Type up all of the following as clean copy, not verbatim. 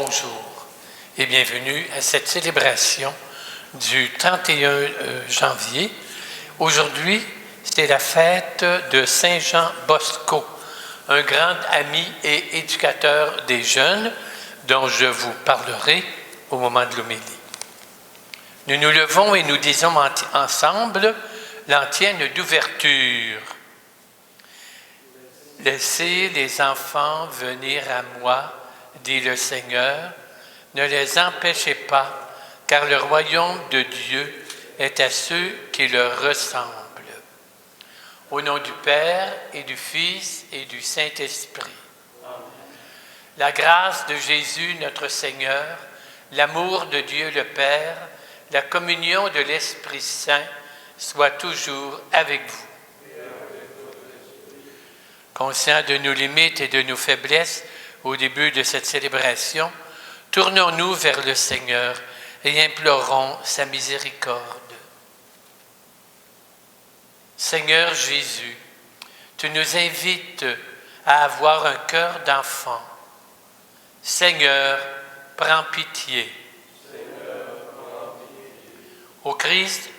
bonjour et bienvenue à cette célébration du 31 janvier. Aujourd'hui, c'est la fête de Saint Jean Bosco, un grand ami et éducateur des jeunes dont je vous parlerai au moment de l'homélie. Nous nous levons et nous disons ensemble l'antienne d'ouverture. Laissez les enfants venir à moi, dit le Seigneur, ne les empêchez pas, car le royaume de Dieu est à ceux qui le ressemblent. Au nom du Père et du Fils et du Saint-Esprit. Amen. La grâce de Jésus notre Seigneur, l'amour de Dieu le Père, la communion de l'Esprit Saint soit toujours avec vous. Conscients de nos limites et de nos faiblesses au début de cette célébration, tournons-nous vers le Seigneur et implorons sa miséricorde. Seigneur Jésus, tu nous invites à avoir un cœur d'enfant. Seigneur, prends pitié. Ô Christ,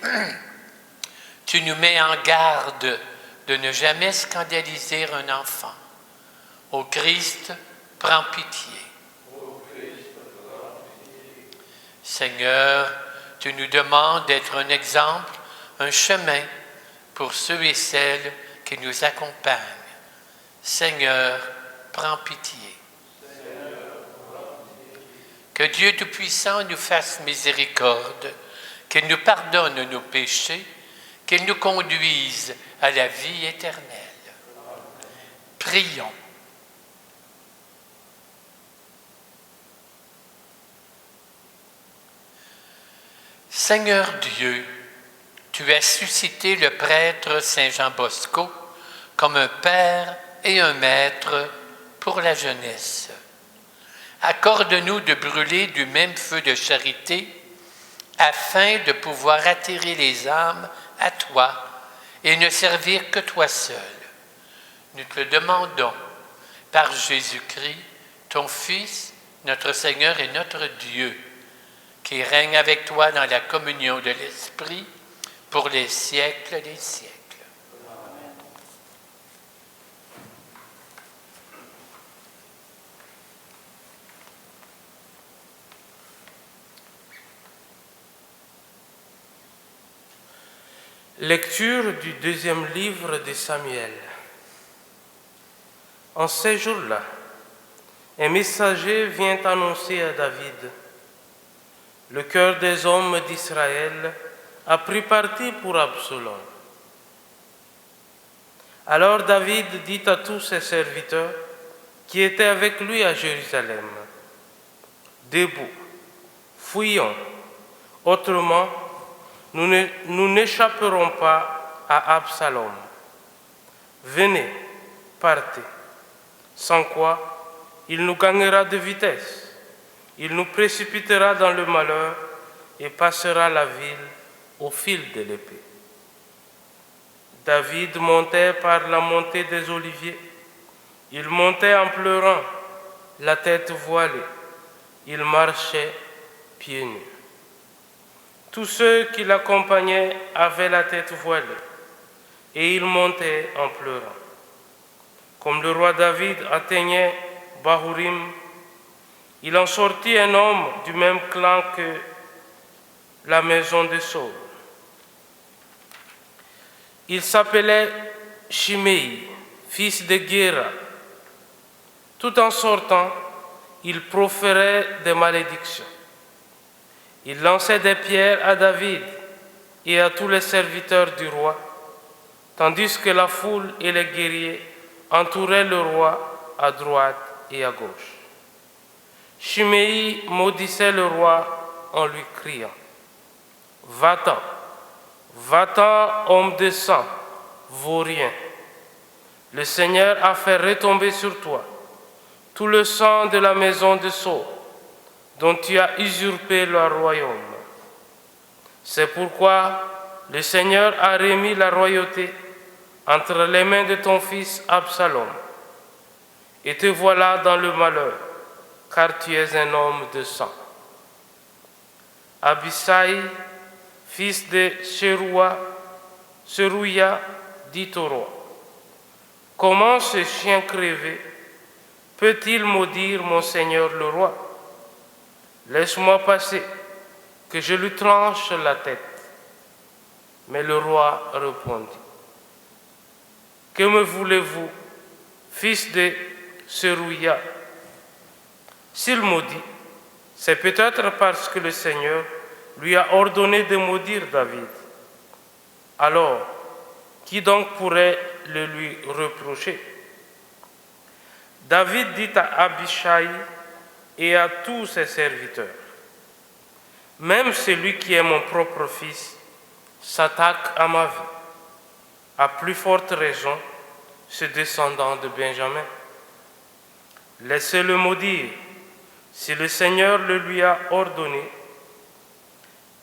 tu nous mets en garde de ne jamais scandaliser un enfant. Ô Christ, prends pitié. Seigneur, tu nous demandes d'être un exemple, un chemin pour ceux et celles qui nous accompagnent. Seigneur, prends pitié. Que Dieu Tout-Puissant nous fasse miséricorde, qu'il nous pardonne nos péchés, qu'il nous conduise à la vie éternelle. Prions. Seigneur Dieu, tu as suscité le prêtre Saint Jean Bosco comme un père et un maître pour la jeunesse. Accorde-nous de brûler du même feu de charité afin de pouvoir attirer les âmes à toi et ne servir que toi seul. Nous te le demandons par Jésus-Christ, ton Fils, notre Seigneur et notre Dieu, qui règne avec toi dans la communion de l'Esprit pour les siècles des siècles. Amen. Lecture du deuxième livre de Samuel. En ces jours-là, un messager vient annoncer à David: le cœur des hommes d'Israël a pris parti pour Absalom. Alors David dit à tous ses serviteurs qui étaient avec lui à Jérusalem: debout, fuyons, autrement nous n'échapperons pas à Absalom. Venez, partez, sans quoi il nous gagnera de vitesse, il nous précipitera dans le malheur et passera la ville au fil de l'épée. David montait par la montée des Oliviers. Il montait en pleurant, la tête voilée. Il marchait pieds nus. Tous ceux qui l'accompagnaient avaient la tête voilée, et ils montaient en pleurant. Comme le roi David atteignait Bahurim, il en sortit un homme du même clan que la maison de Saul. Il s'appelait Shimei, fils de Guéra. Tout en sortant, il proférait des malédictions. Il lançait des pierres à David et à tous les serviteurs du roi, tandis que la foule et les guerriers entouraient le roi à droite et à gauche. Shimei maudissait le roi en lui criant: Va-t'en, va-t'en, homme de sang, vaurien. Le Seigneur a fait retomber sur toi tout le sang de la maison de Saul, dont tu as usurpé le royaume. C'est pourquoi le Seigneur a remis la royauté entre les mains de ton fils Absalom. Et te voilà dans le malheur, car tu es un homme de sang. Abishai, fils de Serouia, dit au roi, comment ce chien crevé peut-il maudire mon seigneur le roi? Laisse-moi passer, que je lui tranche la tête. Mais le roi répondit, que me voulez-vous, fils de Serouia? S'il maudit, c'est peut-être parce que le Seigneur lui a ordonné de maudire David. Alors, qui donc pourrait le lui reprocher? David dit à Abishai et à tous ses serviteurs, même celui qui est mon propre fils s'attaque à ma vie, à plus forte raison ce descendant de Benjamin. Laissez-le maudire, si le Seigneur le lui a ordonné.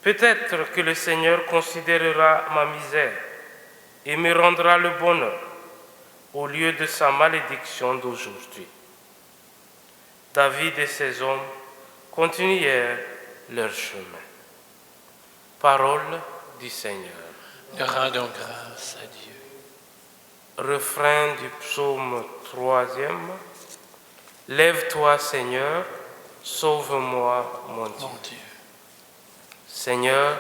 Peut-être que le Seigneur considérera ma misère et me rendra le bonheur au lieu de sa malédiction d'aujourd'hui. David et ses hommes continuèrent leur chemin. Parole du Seigneur. Nous rendons grâce à Dieu. Refrain du psaume 3. Lève-toi, Seigneur, sauve-moi, mon Dieu. Mon Dieu. Seigneur,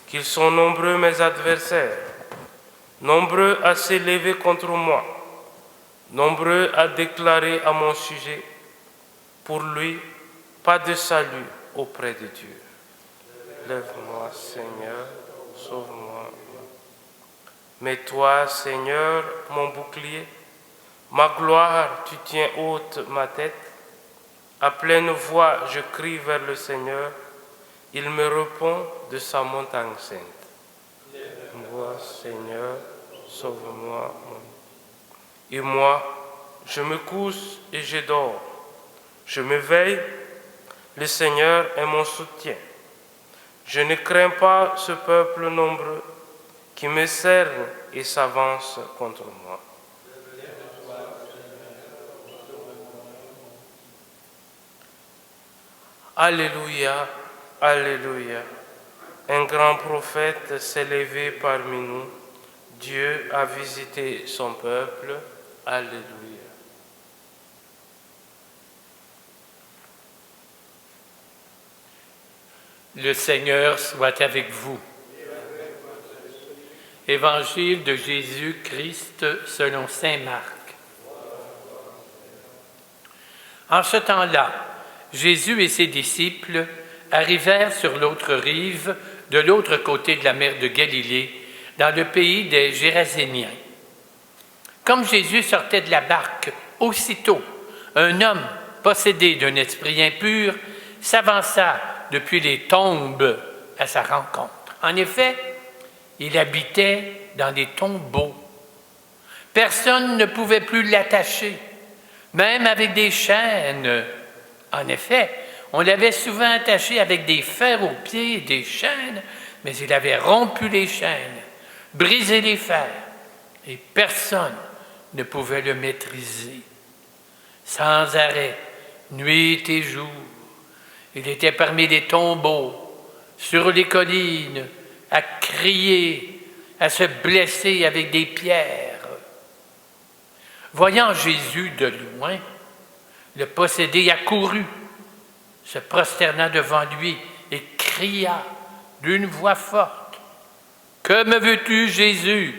qu'ils sont nombreux mes adversaires, nombreux à s'élever contre moi, nombreux à déclarer à mon sujet, pour lui, pas de salut auprès de Dieu. Lève-moi, Seigneur, sauve-moi. Mais toi, Seigneur, mon bouclier, ma gloire, tu tiens haute ma tête. À pleine voix, je crie vers le Seigneur. Il me répond de sa montagne sainte. Lève-moi, Seigneur, sauve-moi. Et moi, je me couche et je dors. Je me veille, le Seigneur est mon soutien. Je ne crains pas ce peuple nombreux qui me cerne et s'avance contre moi. Alléluia, Alléluia. Un grand prophète s'est levé parmi nous. Dieu a visité son peuple. Alléluia. Le Seigneur soit avec vous. Évangile de Jésus-Christ selon saint Marc. En ce temps-là, Jésus et ses disciples arrivèrent sur l'autre rive, de l'autre côté de la mer de Galilée, dans le pays des Géraséniens. Comme Jésus sortait de la barque, aussitôt, un homme possédé d'un esprit impur s'avança depuis les tombes à sa rencontre. En effet, il habitait dans des tombeaux. Personne ne pouvait plus l'attacher, même avec des chaînes. En effet, on l'avait souvent attaché avec des fers aux pieds et des chaînes, mais il avait rompu les chaînes, brisé les fers, et personne ne pouvait le maîtriser. Sans arrêt, nuit et jour, il était parmi les tombeaux, sur les collines, à crier, à se blesser avec des pierres. Voyant Jésus de loin, le possédé accourut, se prosterna devant lui et cria d'une voix forte, « Que me veux-tu, Jésus,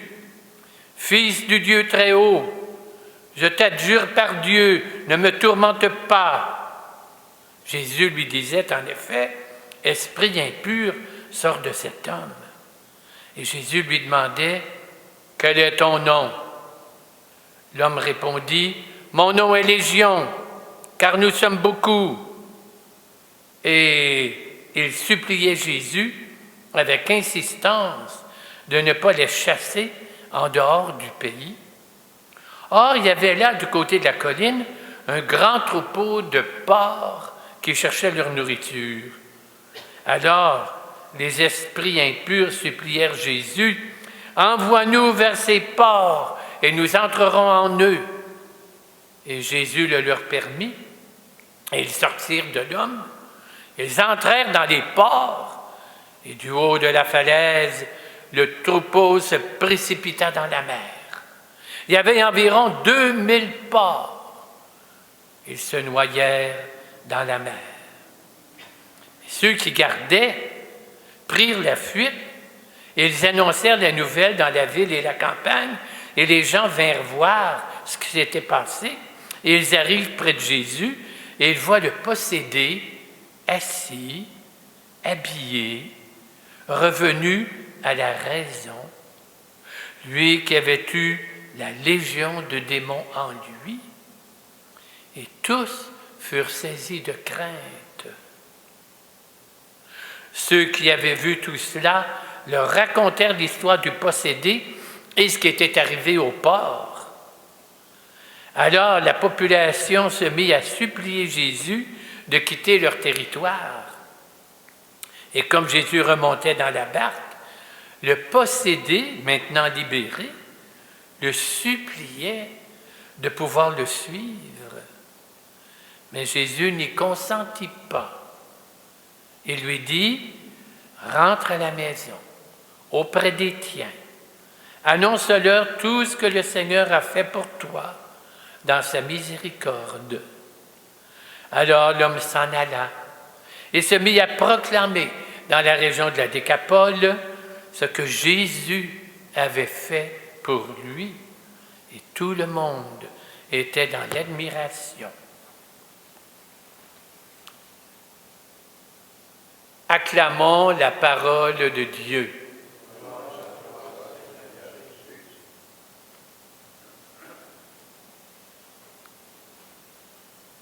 Fils du Dieu très haut? Je t'adjure par Dieu, ne me tourmente pas. » Jésus lui disait en effet, « Esprit impur, sors de cet homme. » Et Jésus lui demandait, « Quel est ton nom? » L'homme répondit, « Mon nom est Légion, car nous sommes beaucoup. » Et il suppliait Jésus avec insistance de ne pas les chasser en dehors du pays. Or, il y avait là, du côté de la colline, un grand troupeau de porcs qui cherchaient leur nourriture. Alors, les esprits impurs supplièrent Jésus, « Envoie-nous vers ces porcs, et nous entrerons en eux. » Et Jésus le leur permit. Et ils sortirent de l'homme, ils entrèrent dans les ports, et du haut de la falaise, le troupeau se précipita dans la mer. Il y avait environ 2000 porcs. Ils se noyèrent dans la mer. Ceux qui gardaient prirent la fuite et ils annoncèrent la nouvelle dans la ville et la campagne, et les gens vinrent voir ce qui s'était passé. Et ils arrivent près de Jésus et ils voient le possédé assis, habillé, revenu à la raison, lui qui avait eu la légion de démons en lui. Et tous furent saisis de crainte. Ceux qui avaient vu tout cela leur racontèrent l'histoire du possédé et ce qui était arrivé au porc. Alors la population se mit à supplier Jésus de quitter leur territoire. Et comme Jésus remontait dans la barque, le possédé, maintenant libéré, le suppliait de pouvoir le suivre. Mais Jésus n'y consentit pas. Il lui dit, « Rentre à la maison, auprès des tiens. Annonce-leur tout ce que le Seigneur a fait pour toi dans sa miséricorde. » Alors l'homme s'en alla et se mit à proclamer dans la région de la Décapole ce que Jésus avait fait pour lui. Et tout le monde était dans l'admiration. Acclamons la parole de Dieu.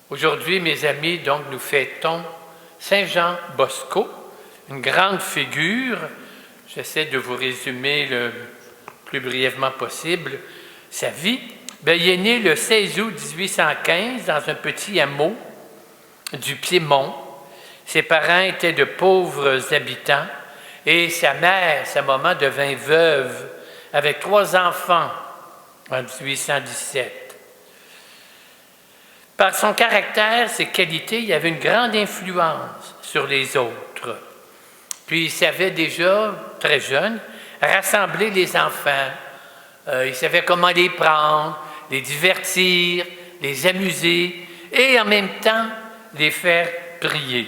Aujourd'hui, mes amis, donc nous fêtons Saint Jean Bosco, une grande figure. J'essaie de vous résumer le plus brièvement possible sa vie. Il est né le 16 août 1815 dans un petit hameau du Piémont. Ses parents étaient de pauvres habitants et sa mère, sa maman, devint veuve avec 3 enfants en 1817. Par son caractère, ses qualités, il avait une grande influence sur les autres. Puis il savait déjà, très jeune, rassembler les enfants. Il savait comment les prendre, les divertir, les amuser et en même temps les faire prier.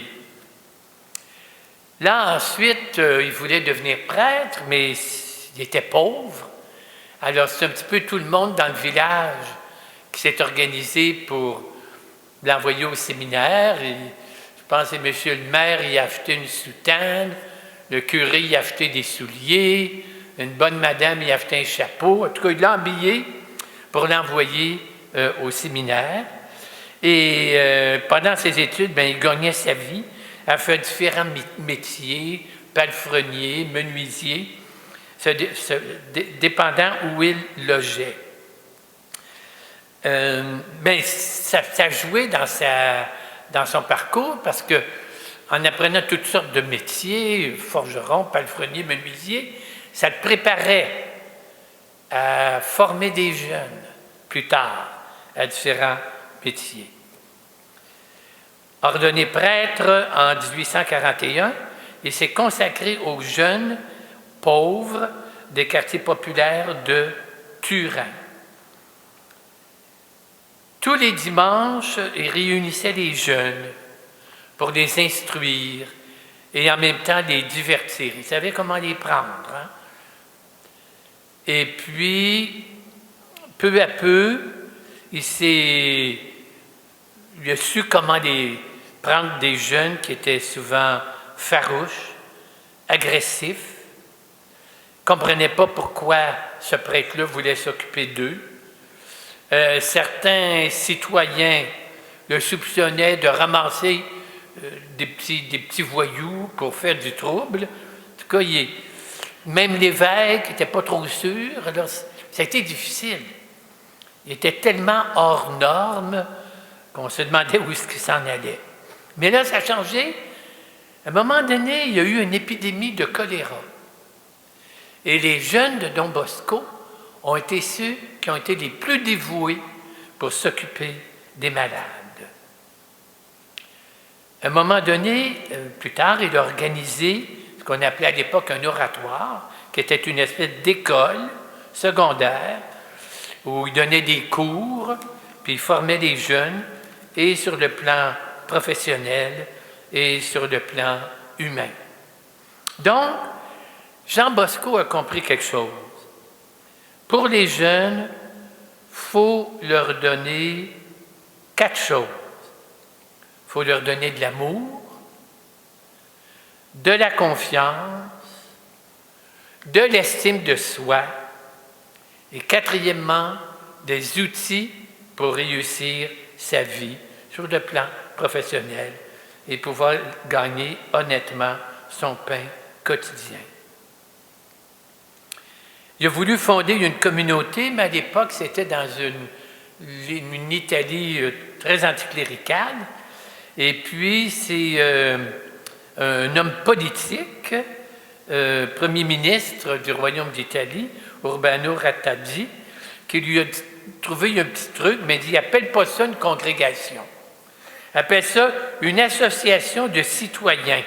Là, ensuite, il voulait devenir prêtre, mais il était pauvre. Alors, c'est un petit peu tout le monde dans le village qui s'est organisé pour l'envoyer au séminaire. Et je pense que M. le maire y a acheté une soutane, le curé y a acheté des souliers, une bonne madame y a acheté un chapeau. En tout cas, il l'a habillé pour l'envoyer au séminaire. Et pendant ses études, il gagnait sa vie. Elle fait différents métiers, palefrenier, menuisier, dépendant où il logeait. Ça jouait dans son parcours parce qu'en apprenant toutes sortes de métiers, forgeron, palefrenier, menuisier, ça le préparait à former des jeunes plus tard à différents métiers. Ordonné prêtre en 1841, il s'est consacré aux jeunes pauvres des quartiers populaires de Turin. Tous les dimanches, il réunissait les jeunes pour les instruire et en même temps les divertir. Il savait comment les prendre. Hein? Et puis, peu à peu, il a su comment prendre des jeunes qui étaient souvent farouches, agressifs, ne comprenaient pas pourquoi ce prêtre-là voulait s'occuper d'eux. Certains citoyens le soupçonnaient de ramasser des petits voyous pour faire du trouble. En tout cas, même l'évêque n'était pas trop sûr. Alors, ça a été difficile. Il était tellement hors norme qu'on se demandait où est-ce qu'il s'en allait. Mais là, ça a changé. À un moment donné, il y a eu une épidémie de choléra. Et les jeunes de Don Bosco ont été ceux qui ont été les plus dévoués pour s'occuper des malades. À un moment donné, plus tard, il a organisé ce qu'on appelait à l'époque un oratoire, qui était une espèce d'école secondaire où il donnait des cours, puis il formait les jeunes, et sur le plan professionnel et sur le plan humain. Donc, Jean Bosco a compris quelque chose. Pour les jeunes, il faut leur donner 4 choses. Il faut leur donner de l'amour, de la confiance, de l'estime de soi et quatrièmement, des outils pour réussir sa vie sur le plan professionnel et pouvoir gagner honnêtement son pain quotidien. Il a voulu fonder une communauté, mais à l'époque, c'était dans une Italie très anticléricale. Et puis, c'est un homme politique, premier ministre du Royaume d'Italie, Urbano Rattazzi, qui lui a trouvé un petit truc, mais il dit « appelle pas ça une congrégation. Appelle ça une association de citoyens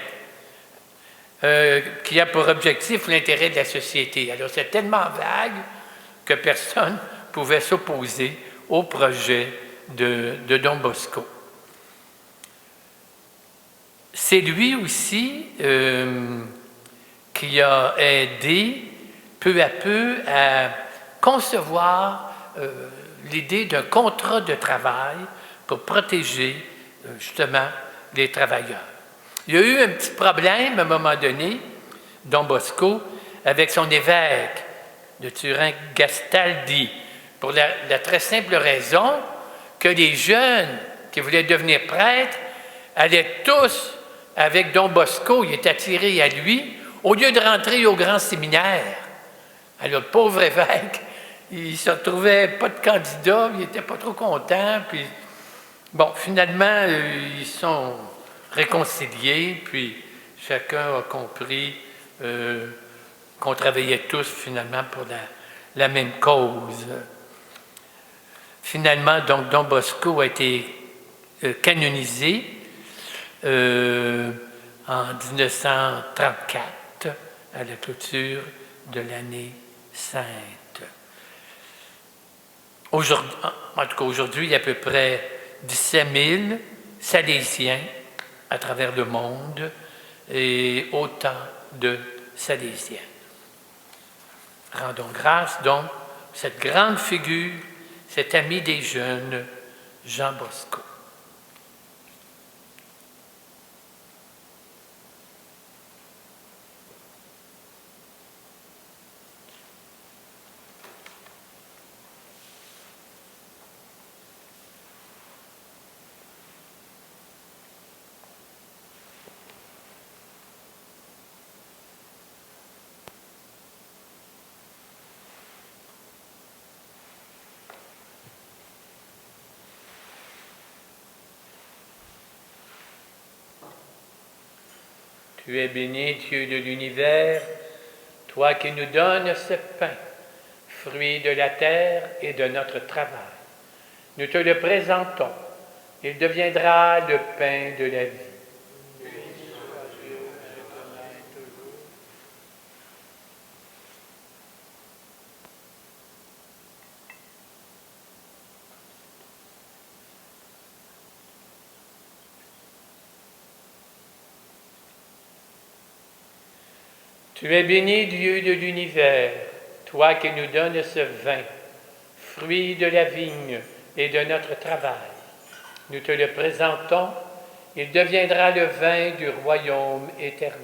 qui a pour objectif l'intérêt de la société. » Alors, c'est tellement vague que personne ne pouvait s'opposer au projet de Don Bosco. C'est lui aussi qui a aidé peu à peu à concevoir l'idée d'un contrat de travail pour protéger justement les travailleurs. Il y a eu un petit problème à un moment donné, Don Bosco, avec son évêque de Turin, Gastaldi, pour la très simple raison que les jeunes qui voulaient devenir prêtres allaient tous avec Don Bosco, il est attiré à lui, au lieu de rentrer au grand séminaire. Alors, le pauvre évêque, il ne se retrouvait pas de candidat, il n'était pas trop content, puis bon, finalement, ils sont réconciliés, puis chacun a compris qu'on travaillait tous finalement pour la même cause. Finalement, donc, Don Bosco a été canonisé en 1934 à la clôture de l'année sainte. En tout cas, aujourd'hui, il y a à peu près 17 000 Salésiens à travers le monde et autant de Salésiens. Rendons grâce donc cette grande figure, cet ami des jeunes, Jean Bosco. Tu es béni, Dieu de l'univers, toi qui nous donnes ce pain, fruit de la terre et de notre travail. Nous te le présentons, il deviendra le pain de la vie. Tu es béni, Dieu de l'univers, toi qui nous donnes ce vin, fruit de la vigne et de notre travail. Nous te le présentons, il deviendra le vin du royaume éternel.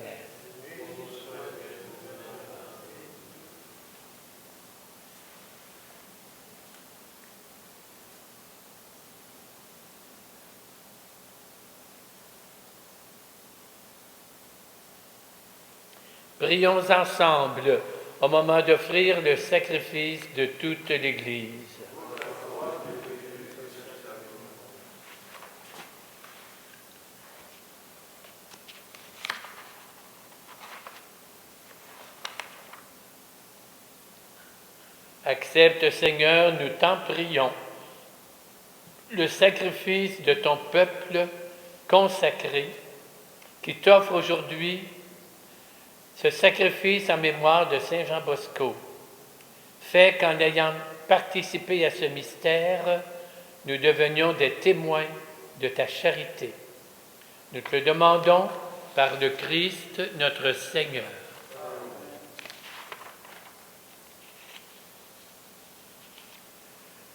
Prions ensemble au moment d'offrir le sacrifice de toute l'Église. Accepte, Seigneur, nous t'en prions, le sacrifice de ton peuple consacré qui t'offre aujourd'hui ce sacrifice en mémoire de Saint Jean Bosco. Fais qu'en ayant participé à ce mystère, nous devenions des témoins de ta charité. Nous te le demandons par le Christ notre Seigneur.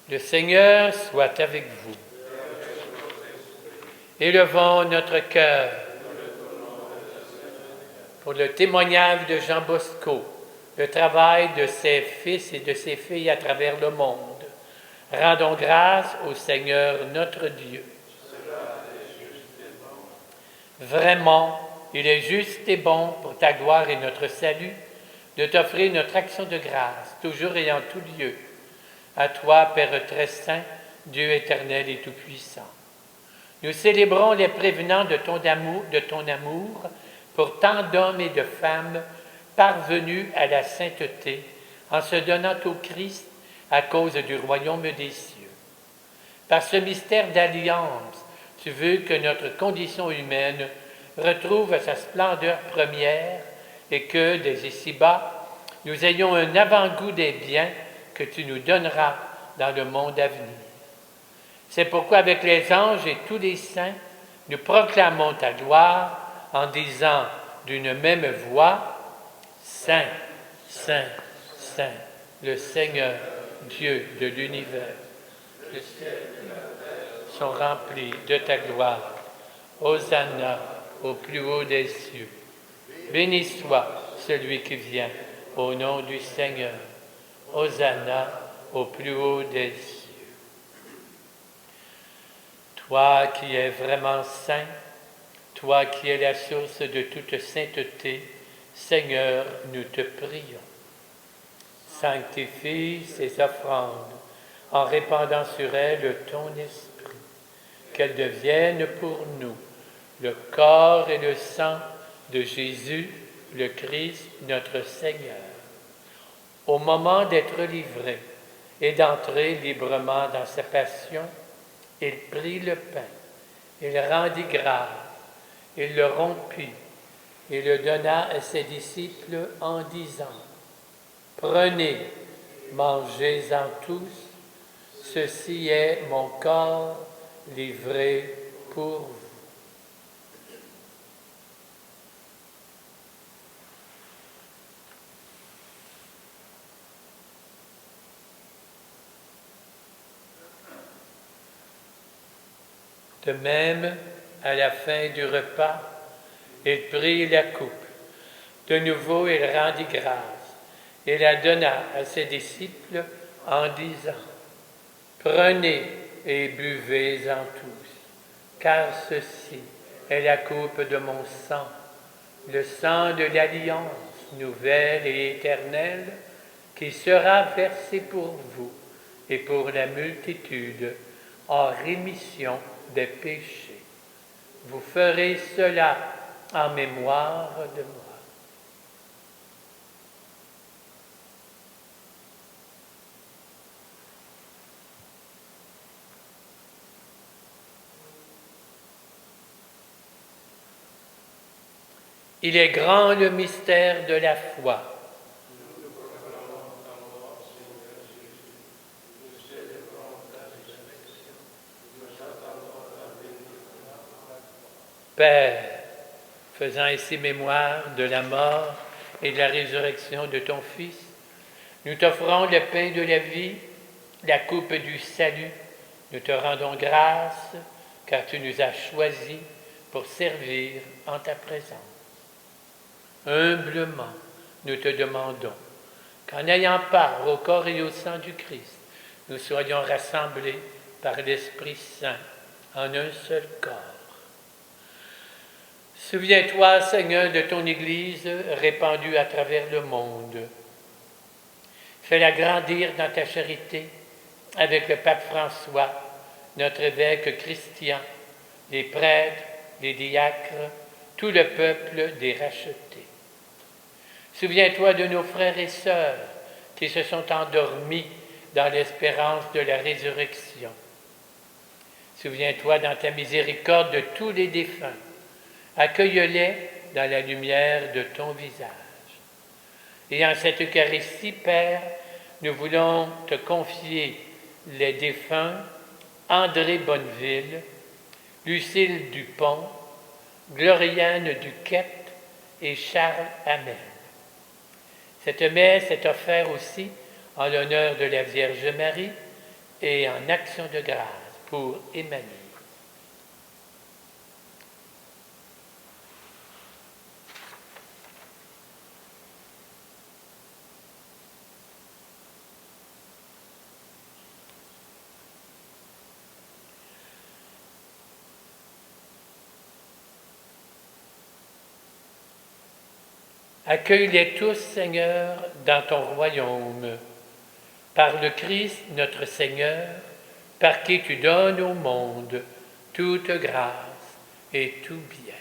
Le Seigneur soit avec vous. Élevons notre cœur pour le témoignage de Jean Bosco, le travail de ses fils et de ses filles à travers le monde. Rendons grâce au Seigneur notre Dieu. Vraiment, il est juste et bon pour ta gloire et notre salut de t'offrir notre action de grâce, toujours et en tout lieu. À toi, Père très saint, Dieu éternel et tout-puissant. Nous célébrons les prévenants de ton amour pour tant d'hommes et de femmes parvenus à la sainteté en se donnant au Christ à cause du royaume des cieux. Par ce mystère d'alliance, tu veux que notre condition humaine retrouve sa splendeur première et que, dès ici-bas, nous ayons un avant-goût des biens que tu nous donneras dans le monde à venir. C'est pourquoi, avec les anges et tous les saints, nous proclamons ta gloire en disant d'une même voix, Saint, Saint, Saint, le Seigneur, Dieu de l'univers. Le ciel et la terre sont remplis de ta gloire. Hosanna au plus haut des cieux. Béni soit celui qui vient au nom du Seigneur. Hosanna au plus haut des cieux. Toi qui es vraiment saint, toi qui es la source de toute sainteté, Seigneur, nous te prions. Sanctifie ces offrandes en répandant sur elles ton esprit, qu'elles deviennent pour nous le corps et le sang de Jésus, le Christ, notre Seigneur. Au moment d'être livré et d'entrer librement dans sa passion, il prit le pain, il rendit grâce, il le rompit et le donna à ses disciples en disant, « Prenez, mangez-en tous, ceci est mon corps livré pour vous. » De même, à la fin du repas, il prit la coupe. De nouveau, il rendit grâce et la donna à ses disciples en disant, « Prenez et buvez-en tous, car ceci est la coupe de mon sang, le sang de l'alliance nouvelle et éternelle, qui sera versé pour vous et pour la multitude en rémission des péchés. Vous ferez cela en mémoire de moi. » Il est grand le mystère de la foi. Père, faisant ainsi mémoire de la mort et de la résurrection de ton Fils, nous t'offrons le pain de la vie, la coupe du salut. Nous te rendons grâce, car tu nous as choisis pour servir en ta présence. Humblement, nous te demandons qu'en ayant part au corps et au sang du Christ, nous soyons rassemblés par l'Esprit Saint en un seul corps. Souviens-toi, Seigneur, de ton Église répandue à travers le monde. Fais-la grandir dans ta charité avec le pape François, notre évêque Christian, les prêtres, les diacres, tout le peuple des rachetés. Souviens-toi de nos frères et sœurs qui se sont endormis dans l'espérance de la résurrection. Souviens-toi dans ta miséricorde de tous les défunts, Accueille-les dans la lumière de ton visage. Et en cette Eucharistie, Père, nous voulons te confier les défunts André Bonneville, Lucille Dupont, Gloriane Duquette et Charles Hamel. Cette messe est offerte aussi en l'honneur de la Vierge Marie et en action de grâce pour Emmanuel. Accueille-les tous, Seigneur, dans ton royaume, par le Christ notre Seigneur, par qui tu donnes au monde toute grâce et tout bien.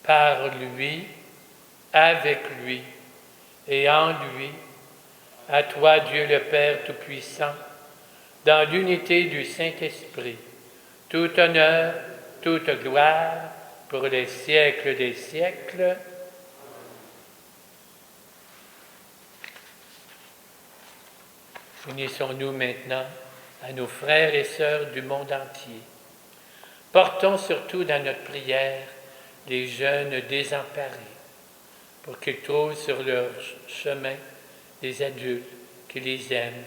Par lui, avec lui et en lui, à toi Dieu le Père Tout-Puissant, dans l'unité du Saint-Esprit, tout honneur, toute gloire, pour les siècles des siècles. Unissons-nous maintenant à nos frères et sœurs du monde entier. Portons surtout dans notre prière les jeunes désemparés, pour qu'ils trouvent sur leur chemin des adultes qui les aiment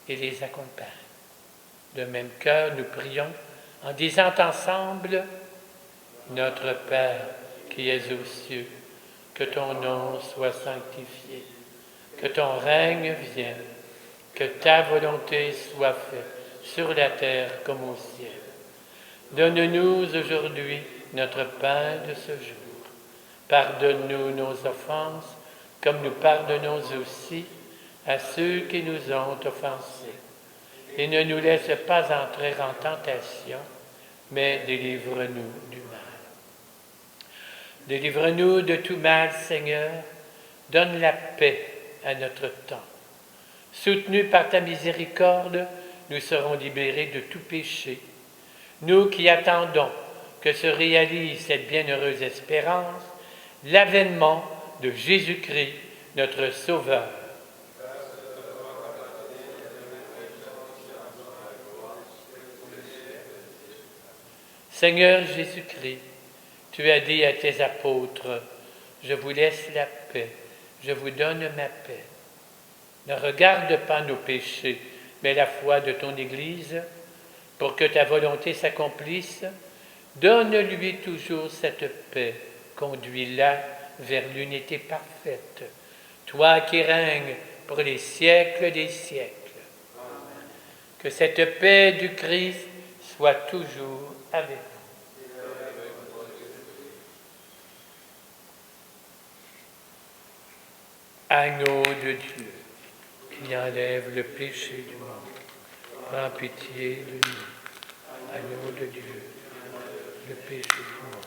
et les accompagnent. De même cœur, nous prions en disant ensemble « Notre Père qui es aux cieux, que ton nom soit sanctifié, que ton règne vienne, que ta volonté soit faite sur la terre comme au ciel. Donne-nous aujourd'hui notre pain de ce jour. Pardonne-nous nos offenses, comme nous pardonnons aussi à ceux qui nous ont offensés. Et ne nous laisse pas entrer en tentation, mais délivre-nous du mal. Délivre-nous de tout mal, Seigneur. Donne la paix à notre temps. Soutenus par ta miséricorde, nous serons libérés de tout péché. Nous qui attendons que se réalise cette bienheureuse espérance, l'avènement de Jésus-Christ, notre Sauveur. Seigneur Jésus-Christ, tu as dit à tes apôtres, « Je vous laisse la paix, je vous donne ma paix. » Ne regarde pas nos péchés, mais la foi de ton Église, pour que ta volonté s'accomplisse. Donne-lui toujours cette paix, conduis-la vers l'unité parfaite, toi qui règnes pour les siècles des siècles. Que cette paix du Christ soit toujours avec vous. Agneau de Dieu, qui enlève le péché du monde, prends pitié de nous. Agneau de Dieu, le péché du monde,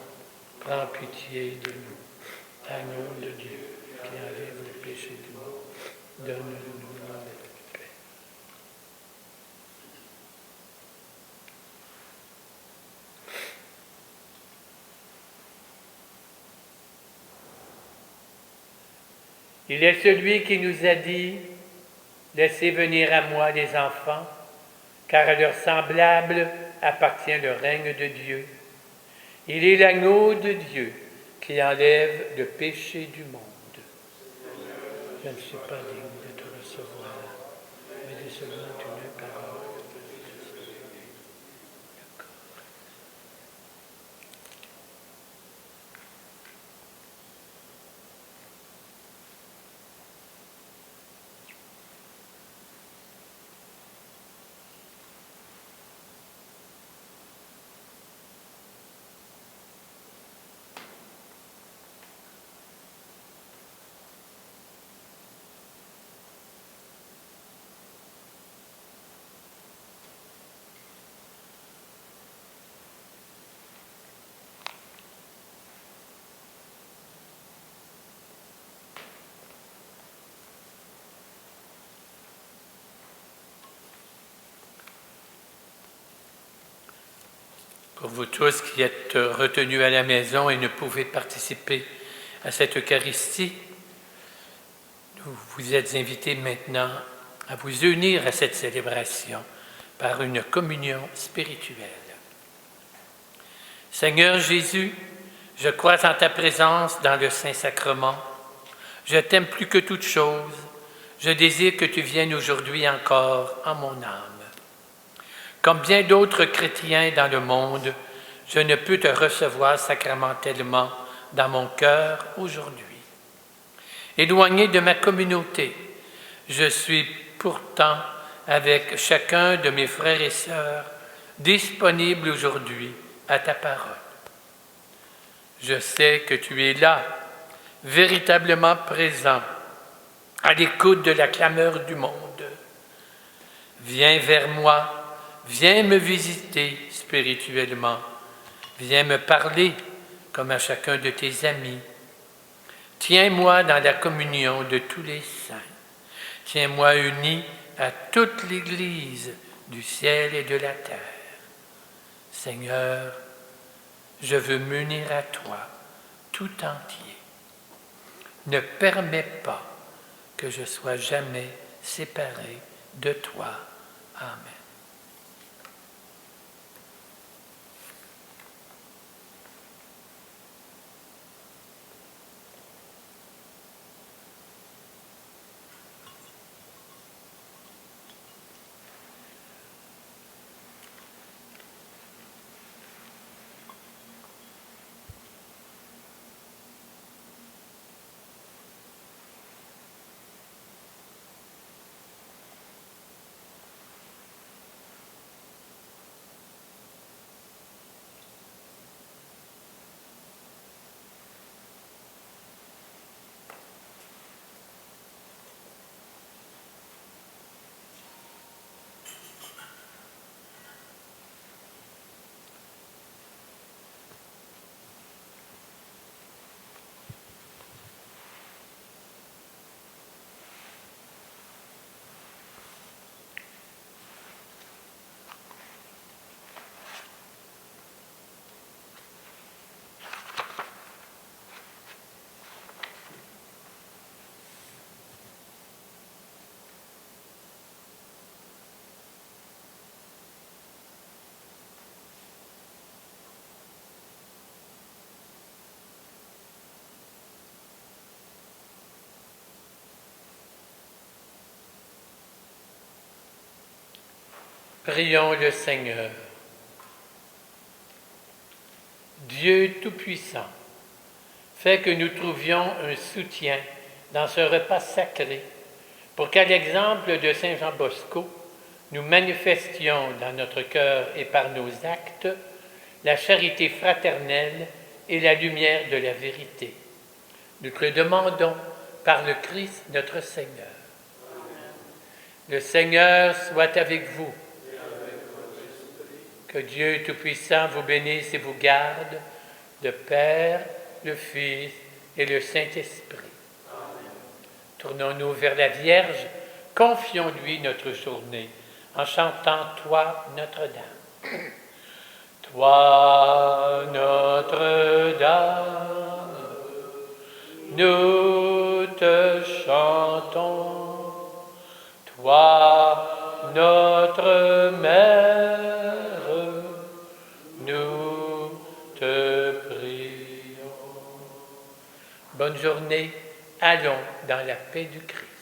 prends pitié de nous. Agneau de Dieu, qui enlève le péché du monde, donne-nous la paix. Il est celui qui nous a dit « Laissez venir à moi les enfants, car à leurs semblables appartient le règne de Dieu. Il est l'agneau de Dieu qui enlève le péché du monde. Je ne suis pas digne de te recevoir, mais de seulement une parole. Pour vous tous qui êtes retenus à la maison et ne pouvez participer à cette Eucharistie, vous êtes invités maintenant à vous unir à cette célébration par une communion spirituelle. Seigneur Jésus, je crois en ta présence dans le Saint-Sacrement. Je t'aime plus que toute chose. Je désire que tu viennes aujourd'hui encore en mon âme. Comme bien d'autres chrétiens dans le monde, je ne peux te recevoir sacramentellement dans mon cœur aujourd'hui. Éloigné de ma communauté, je suis pourtant avec chacun de mes frères et sœurs disponible aujourd'hui à ta parole. Je sais que tu es là, véritablement présent, à l'écoute de la clameur du monde. Viens vers moi, viens me visiter spirituellement, viens me parler comme à chacun de tes amis. Tiens-moi dans la communion de tous les saints. Tiens-moi uni à toute l'Église du ciel et de la terre. Seigneur, je veux m'unir à toi tout entier. Ne permets pas que je sois jamais séparé de toi. Amen. Prions le Seigneur. Dieu Tout-Puissant, fais que nous trouvions un soutien dans ce repas sacré pour qu'à l'exemple de Saint Jean Bosco, nous manifestions dans notre cœur et par nos actes la charité fraternelle et la lumière de la vérité. Nous te le demandons par le Christ notre Seigneur. Le Seigneur soit avec vous. Que Dieu Tout-Puissant vous bénisse et vous garde, le Père, le Fils et le Saint-Esprit. Tournons-nous vers la Vierge, confions-lui notre journée en chantant « Toi, Notre-Dame ». Toi, Notre-Dame, nous te chantons. Toi, notre Mère, nous te prions. Bonne journée, allons dans la paix du Christ.